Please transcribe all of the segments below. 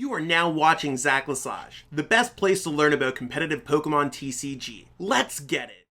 You are now watching Zach Lesage, the best place to learn about competitive Pokemon TCG. Let's get it!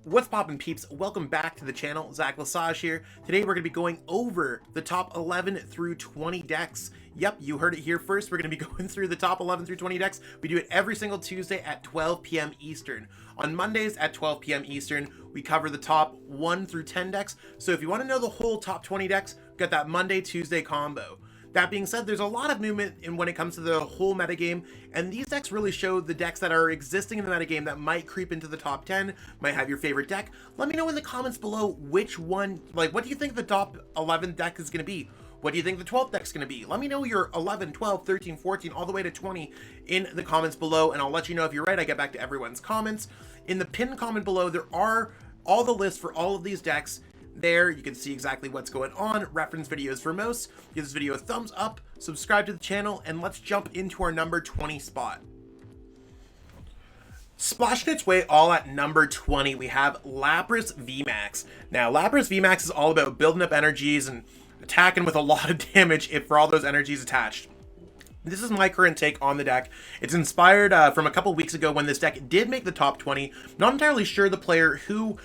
What's poppin' peeps? Welcome back to the channel, Zach Lesage here. Today we're going to be going over the top 11 through 20 decks. Yep, you heard it here first. We're going to be going through the top 11 through 20 decks. We do it every single Tuesday at 12 p.m. Eastern. On Mondays at 12 p.m. Eastern, we cover the top 1 through 10 decks. So if you want to know the whole top 20 decks, we've got that Monday-Tuesday combo. That being said, there's a lot of movement in when it comes to the whole metagame, and these decks really show the decks that are existing in the metagame that might creep into the top 10, might have your favorite deck. Let me know in the comments below which one, like, what do you think the top 11 deck is going to be? What do you think the 12th deck is going to be? Let me know your 11, 12, 13, 14, all the way to 20 in the comments below, and I'll let you know if you're right. I get back to everyone's comments. In the pinned comment below, there are all the lists for all of these decks. There, you can see exactly what's going on, reference videos for most. Give this video a thumbs up, subscribe to the channel, and let's jump into our number 20 spot. Splashing its way all at number 20, we have LAPRAS VMAX. Now, LAPRAS VMAX is all about building up energies and attacking with a lot of damage for all those energies attached. This is my current take on the deck. It's inspired from a couple weeks ago when this deck did make the top 20. Not entirely sure the player who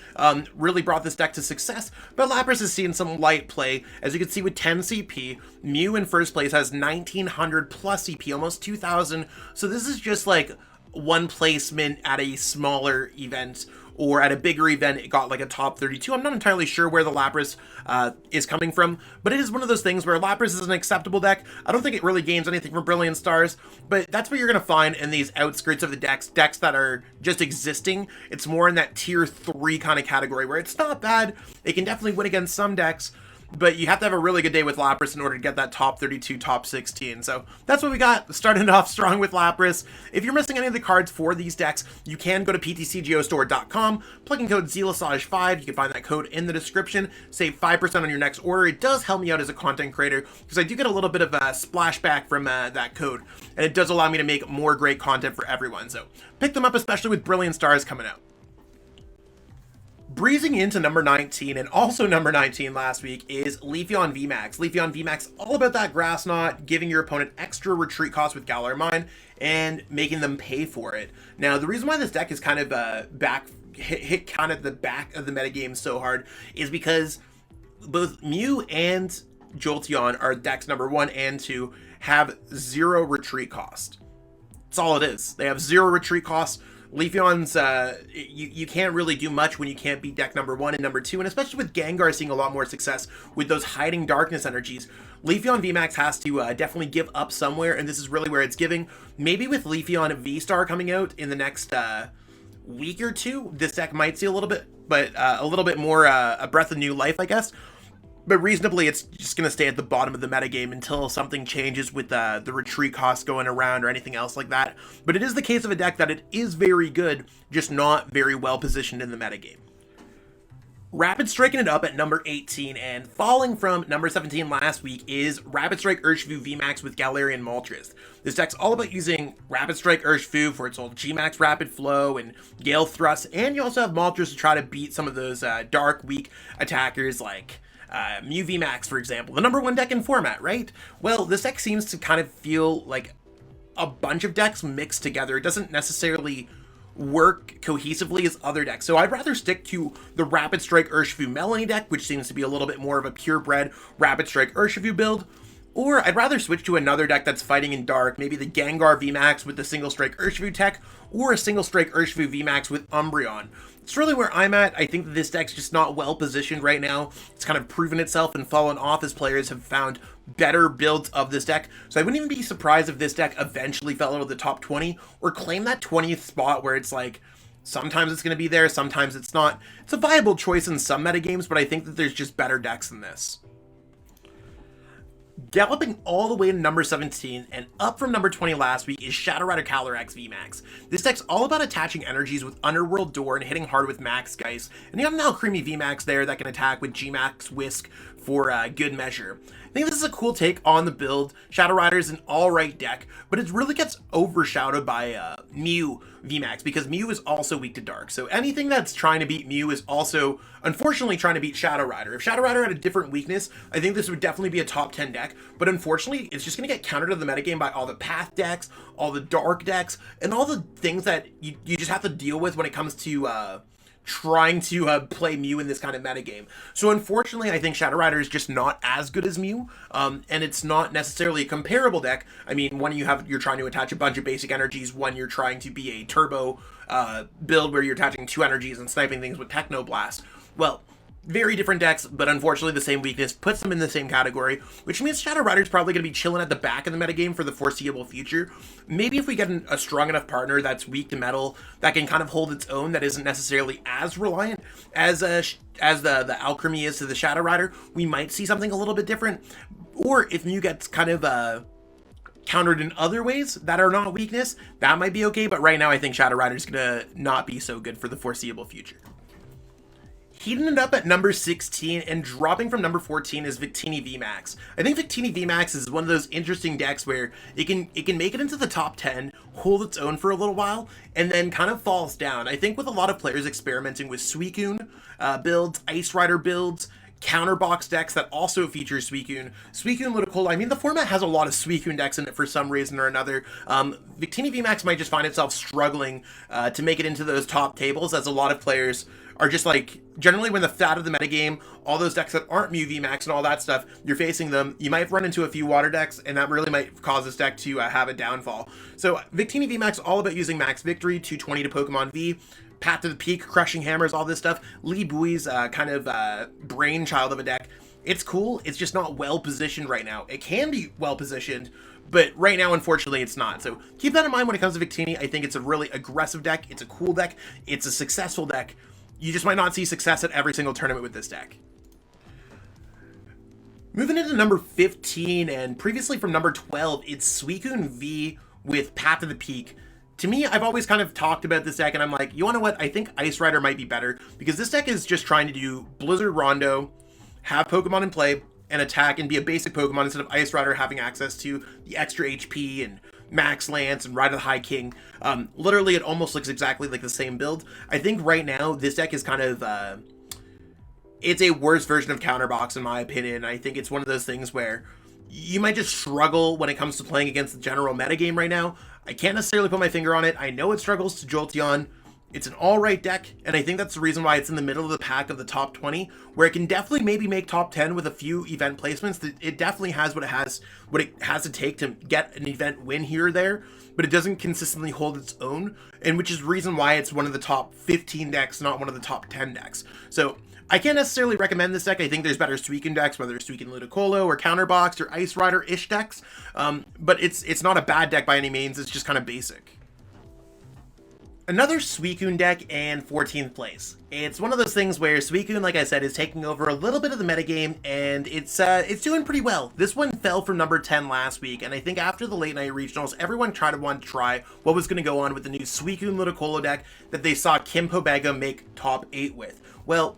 really brought this deck to success, but LAPRAS has seen some light play. As you can see with 10 CP, Mew in first place has 1900 plus CP, almost 2000. So this is just like one placement at a smaller event, or at a bigger event, it got like a top 32. I'm not entirely sure where the LAPRAS is coming from, but it is one of those things where LAPRAS is an acceptable deck. I don't think it really gains anything from Brilliant Stars, but that's what you're going to find in these outskirts of the decks that are just existing. It's more in that tier 3 kind of category where it's not bad. It can definitely win against some decks, but you have to have a really good day with LAPRAS in order to get that top 32, top 16. So that's what we got, starting off strong with LAPRAS. If you're missing any of the cards for these decks, you can go to PTCGO plug in code ZLesage5. You can find that code in the description. Save 5% on your next order. It does help me out as a content creator because I do get a little bit of a splashback from that code, and it does allow me to make more great content for everyone. So pick them up, especially with Brilliant Stars coming out. Breezing into number 19, and also number 19 last week, is LEAFEON VMAX. LEAFEON VMAX, all about that Grass Knot, giving your opponent extra retreat costs with GALARIAN and making them pay for it. Now, the reason why this deck is kind of hit kind of the back of the metagame so hard is because both Mew and Jolteon are decks number 1 and 2 have 0 retreat cost. That's all it is. They have 0 retreat cost. LEAFEON's, you can't really do much when you can't beat deck number 1 and number 2, and especially with Gengar seeing a lot more success with those hiding darkness energies, LEAFEON VMAX has to definitely give up somewhere, and this is really where it's giving. Maybe with LEAFEON V-Star coming out in the next week or two, this deck might see a little bit more a breath of new life, I guess. But reasonably, it's just going to stay at the bottom of the metagame until something changes with the retreat costs going around or anything else like that. But it is the case of a deck that it is very good, just not very well positioned in the metagame. Rapid striking it up at number 18, and falling from number 17 last week is Rapid Strike Urshifu VMAX with GALARIAN MOLTRES. This deck's all about using Rapid Strike Urshifu for its old G-Max Rapid Flow and Gale Thrust, and you also have Moltres to try to beat some of those dark, weak attackers like Mew VMAX, for example, the number 1 deck in format, right? Well, this deck seems to kind of feel like a bunch of decks mixed together. It doesn't necessarily work cohesively as other decks. So I'd rather stick to the Rapid Strike Urshifu Melony deck, which seems to be a little bit more of a purebred Rapid Strike Urshifu build. Or I'd rather switch to another deck that's fighting in dark, maybe the Gengar VMAX with the Single Strike Urshifu tech, or a Single Strike Urshifu VMAX with Umbreon. It's really where I'm at. I think that this deck's just not well positioned right now. It's kind of proven itself and fallen off as players have found better builds of this deck. So I wouldn't even be surprised if this deck eventually fell out of the top 20 or claim that 20th spot where it's like, sometimes it's going to be there, sometimes it's not. It's a viable choice in some metagames, but I think that there's just better decks than this. Galloping all the way to number 17 and up from number 20 last week is Shadow Rider CALYREX VMAX. This deck's all about attaching energies with Underworld Door and hitting hard with Max Geist, and you have now Creamy VMAX there that can attack with G-Max Whisk for good measure. I think this is a cool take on the build. Shadow Rider is an alright deck, but it really gets overshadowed by Mew VMAX, because Mew is also weak to Dark. So anything that's trying to beat Mew is also, unfortunately, trying to beat Shadow Rider. If Shadow Rider had a different weakness, I think this would definitely be a top 10 deck, but unfortunately, it's just going to get countered to the metagame by all the Path decks, all the Dark decks, and all the things that you just have to deal with when it comes to trying to play Mew in this kind of metagame. So unfortunately, I think Shadow Rider is just not as good as Mew, and it's not necessarily a comparable deck. I mean, one you're trying to attach a bunch of basic energies, one you're trying to be a turbo build where you're attaching 2 energies and sniping things with Techno Blast. Well, very different decks, but unfortunately the same weakness puts them in the same category, which means Shadow Rider is probably going to be chilling at the back of the metagame for the foreseeable future. Maybe if we get a strong enough partner that's weak to metal, that can kind of hold its own, that isn't necessarily as reliant as the Alchemy is to the Shadow Rider, we might see something a little bit different. Or if Mew gets kind of countered in other ways that are not weakness, that might be okay, but right now I think Shadow Rider is going to not be so good for the foreseeable future. Heating it up at number 16 and dropping from number 14 is Victini VMAX. I think Victini VMAX is one of those interesting decks where it can make it into the top 10, hold its own for a little while, and then kind of falls down. I think with a lot of players experimenting with SUICUNE builds, Ice Rider builds, counterbox decks that also feature SUICUNE, LUDICOLO. I mean, the format has a lot of SUICUNE decks in it for some reason or another. Victini VMAX might just find itself struggling to make it into those top tables, as a lot of players are just like, generally when the fat of the metagame, all those decks that aren't Mew VMAX and all that stuff, you're facing them, you might run into a few water decks, and that really might cause this deck to have a downfall. So Victini VMAX, all about using max victory, 220 to Pokemon V, Path to the Peak, Crushing Hammers, all this stuff. Lee Bowie's kind of brainchild of a deck. It's cool, it's just not well positioned right now. It can be well positioned, but right now, unfortunately, it's not. So keep that in mind when it comes to Victini. I think it's a really aggressive deck, it's a cool deck, it's a successful deck. You just might not see success at every single tournament with this deck. Moving into number 15, and previously from number 12, it's SUICUNE V with Path to the Peak. To me, I've always kind of talked about this deck, and I'm like, you wanna know what? I think Ice Rider might be better, because this deck is just trying to do Blizzard Rondo, have Pokemon in play, and attack, and be a basic Pokemon instead of Ice Rider having access to the extra HP and Max Lance and Ride of the High King. Literally, it almost looks exactly like the same build. I think right now, this deck is kind of, it's a worse version of Counterbox in my opinion. I think it's one of those things where you might just struggle when it comes to playing against the general metagame right now. I can't necessarily put my finger on it. I know it struggles to Jolteon. It's an alright deck, and I think that's the reason why it's in the middle of the pack of the top 20, where it can definitely maybe make top 10 with a few event placements. It definitely has what it has to take to get an event win here or there, but it doesn't consistently hold its own, and which is the reason why it's one of the top 15 decks, not one of the top 10 decks. So I can't necessarily recommend this deck. I think there's better SUICUNE decks, whether it's SUICUNE Ludicolo or Counterbox or Ice Rider-ish decks, but it's not a bad deck by any means. It's just kind of basic. Another SUICUNE deck and 14th place. It's one of those things where SUICUNE, like I said, is taking over a little bit of the metagame, and it's doing pretty well. This one fell from number 10 last week, and I think after the late night regionals, everyone wanted to try what was going to go on with the new SUICUNE Ludicolo deck that they saw Kim Pobega make top 8 with. Well,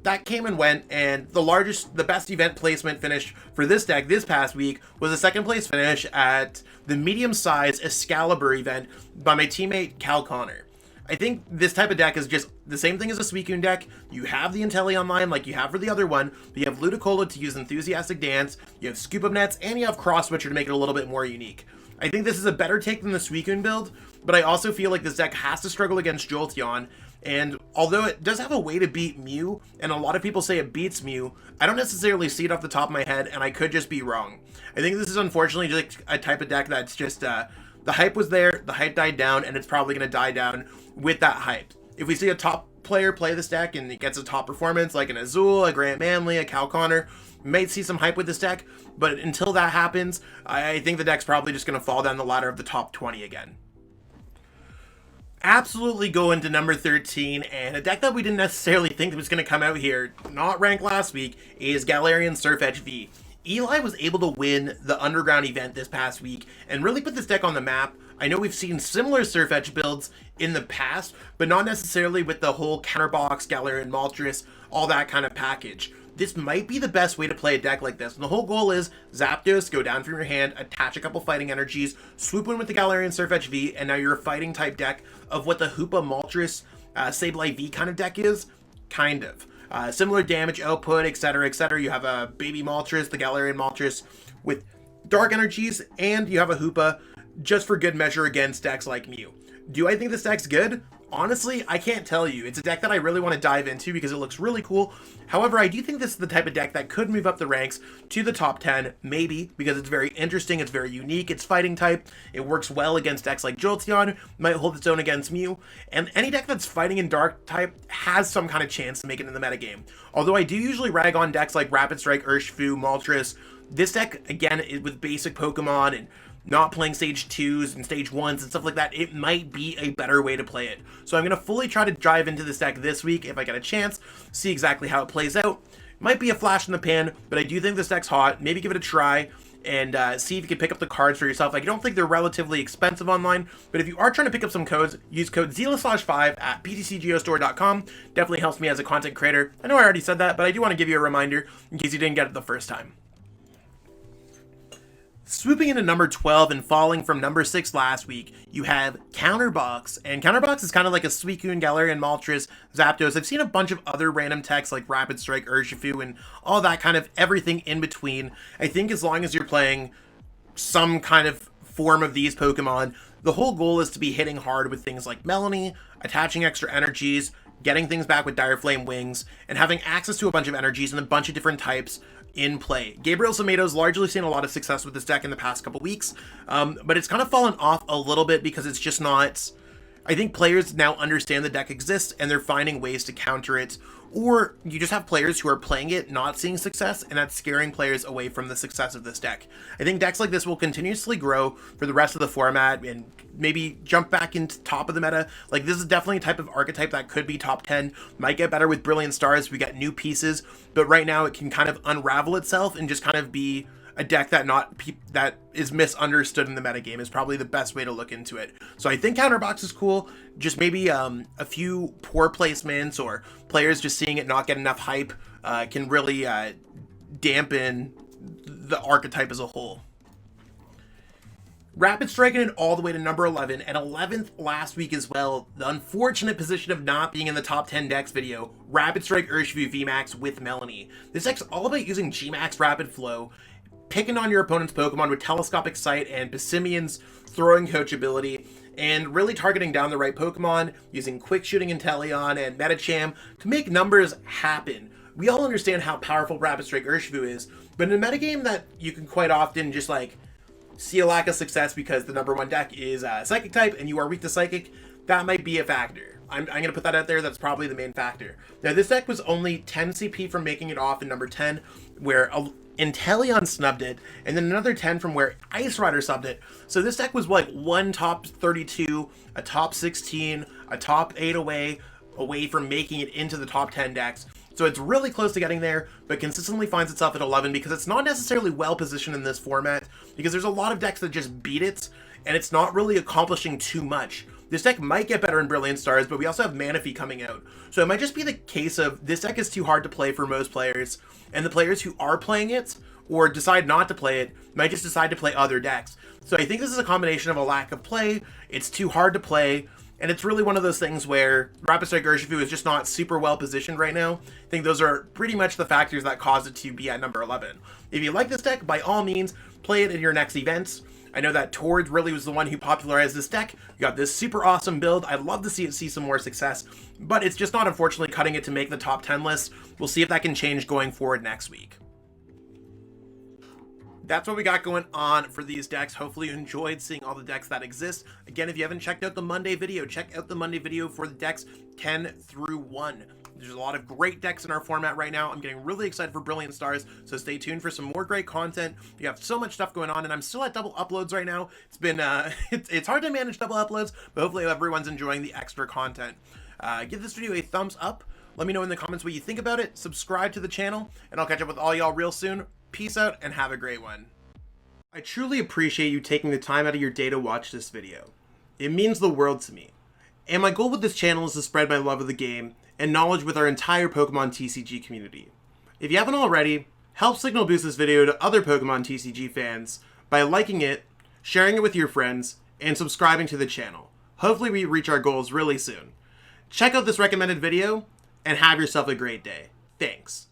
that came and went, and the best event placement finish for this deck this past week was a second place finish at the medium-sized Excalibur event by my teammate Cal Connor. I think this type of deck is just the same thing as a SUICUNE deck. You have the Intelli online like you have for the other one, but you have Ludicolo to use Enthusiastic Dance, you have Scoop Up Nets, and you have Cross Switcher to make it a little bit more unique. I think this is a better take than the SUICUNE build, but I also feel like this deck has to struggle against Jolteon, and although it does have a way to beat Mew, and a lot of people say it beats Mew, I don't necessarily see it off the top of my head, and I could just be wrong. I think this is unfortunately just a type of deck that's just, the hype was there, the hype died down, and it's probably going to die down with that hype. If we see a top player play this deck and it gets a top performance, like an Azul, a Grant Manley, a Cal Connor, we might see some hype with this deck, but until that happens, I think the deck's probably just going to fall down the ladder of the top 20 again. Absolutely go into number 13, and a deck that we didn't necessarily think was going to come out here, not ranked last week, is Galarian Sirfetch'd V. Eli was able to win the Underground event this past week and really put this deck on the map. I know we've seen similar Sirfetch'd builds in the past, but not necessarily with the whole Counterbox, Galarian Moltres, all that kind of package. this might be the best way to play a deck like this. And the whole goal is Zapdos, go down from your hand, attach a couple fighting energies, swoop in with the Galarian Sirfetch'd V, and now you're a fighting type deck of what the Hoopa Moltres Sableye V kind of deck is. Kind of. Similar damage output, etc., etc. You have a baby Moltres, the Galarian Moltres, with dark energies, and you have a Hoopa just for good measure against decks like Mew. Do I think this deck's good? Honestly, I can't tell you. It's a deck that I really want to dive into because it looks really cool. However, I do think this is the type of deck that could move up the ranks to the top 10, maybe, because it's very interesting, it's very unique, it's fighting type, it works well against decks like Jolteon, might hold its own against Mew, and any deck that's fighting in dark type has some kind of chance to make it in the metagame. Although I do usually rag on decks like Rapid Strike, Urshifu, Moltres, this deck, again, with basic Pokemon and not playing stage 2s and stage 1s and stuff like that, it might be a better way to play it. So I'm going to fully try to dive into this deck this week if I get a chance, see exactly how it plays out. Might be a flash in the pan, but I do think this deck's hot. Maybe give it a try and see if you can pick up the cards for yourself. I don't think they're relatively expensive online, but if you are trying to pick up some codes, use code Lesage5 at PTCGO Definitely helps me as a content creator. I know I already said that, but I do want to give you a reminder in case you didn't get it the first time. Swooping into number 12 and falling from number 6 last week, you have Counterbox. And Counterbox is kind of like a Suicune, Galarian, Moltres, Zapdos. I've seen a bunch of other random techs like Rapid Strike, Urshifu, and all that kind of everything in between. I think as long as you're playing some kind of form of these Pokemon, the whole goal is to be hitting hard with things like Melony, attaching extra energies, getting things back with Dire Flame Wings, and having access to a bunch of energies and a bunch of different types in play. Gabriel Samato's largely seen a lot of success with this deck in the past couple weeks, but it's kind of fallen off a little bit because it's just not... I think players now understand the deck exists and they're finding ways to counter it, or you just have players who are playing it not seeing success, and that's scaring players away from the success of this deck. I think decks like this will continuously grow for the rest of the format and maybe jump back into top of the meta. Like, this is definitely a type of archetype that could be top 10, might get better with Brilliant Stars, we get new pieces, but right now it can kind of unravel itself and just kind of be a deck that is misunderstood in the metagame is probably the best way to look into it. So I think Counterbox is cool, just maybe a few poor placements or players just seeing it not get enough hype can really dampen the archetype as a whole. Rapid striking it all the way to number 11, and 11th last week as well. The unfortunate position of not being in the top 10 decks video, Rapid Strike Urshifu VMAX with Melony. This deck's all about using Gmax Rapid Flow, picking on your opponent's Pokemon with Telescopic Sight and Passimian's throwing coach ability, and really targeting down the right Pokemon, using Quick Shooting Inteleon and Metacham to make numbers happen. We all understand how powerful Rapid Strike Urshifu is, but in a metagame that you can quite often just like see a lack of success because the number 1 deck is Psychic type and you are weak to Psychic, that might be a factor. I'm going to put that out there, that's probably the main factor. Now this deck was only 10 CP from making it off in number 10, where Inteleon snubbed it, and then another 10 from where Ice Rider subbed it. So this deck was like one top 32, a top 16, a top 8 away from making it into the top 10 decks. So it's really close to getting there, but consistently finds itself at 11 because it's not necessarily well positioned in this format, because there's a lot of decks that just beat it, and it's not really accomplishing too much. This deck might get better in Brilliant Stars, but we also have Manaphy coming out. So it might just be the case of this deck is too hard to play for most players, and the players who are playing it, or decide not to play it, might just decide to play other decks. So I think this is a combination of a lack of play, it's too hard to play, and it's really one of those things where Rapid Strike Urshifu is just not super well positioned right now. I think those are pretty much the factors that cause it to be at number 11. If you like this deck, by all means, play it in your next events. I know that Tord really was the one who popularized this deck. You got this super awesome build. I'd love to see it see some more success, but it's just not, unfortunately, cutting it to make the top 10 list. We'll see if that can change going forward next week. That's what we got going on for these decks. Hopefully you enjoyed seeing all the decks that exist. Again, if you haven't checked out the Monday video, check out the Monday video for the decks 10 through 1. There's a lot of great decks in our format right now. I'm getting really excited for Brilliant Stars, so stay tuned for some more great content. We have so much stuff going on, and I'm still at double uploads right now. It's been it's hard to manage double uploads, but hopefully everyone's enjoying the extra content. Give this video a thumbs up. Let me know in the comments what you think about it. Subscribe to the channel, and I'll catch up with all y'all real soon. Peace out, and have a great one. I truly appreciate you taking the time out of your day to watch this video. It means the world to me. And my goal with this channel is to spread my love of the game and knowledge with our entire Pokemon TCG community. If you haven't already, help signal boost this video to other Pokemon TCG fans by liking it, sharing it with your friends, and subscribing to the channel. Hopefully we reach our goals really soon. Check out this recommended video, and have yourself a great day. Thanks.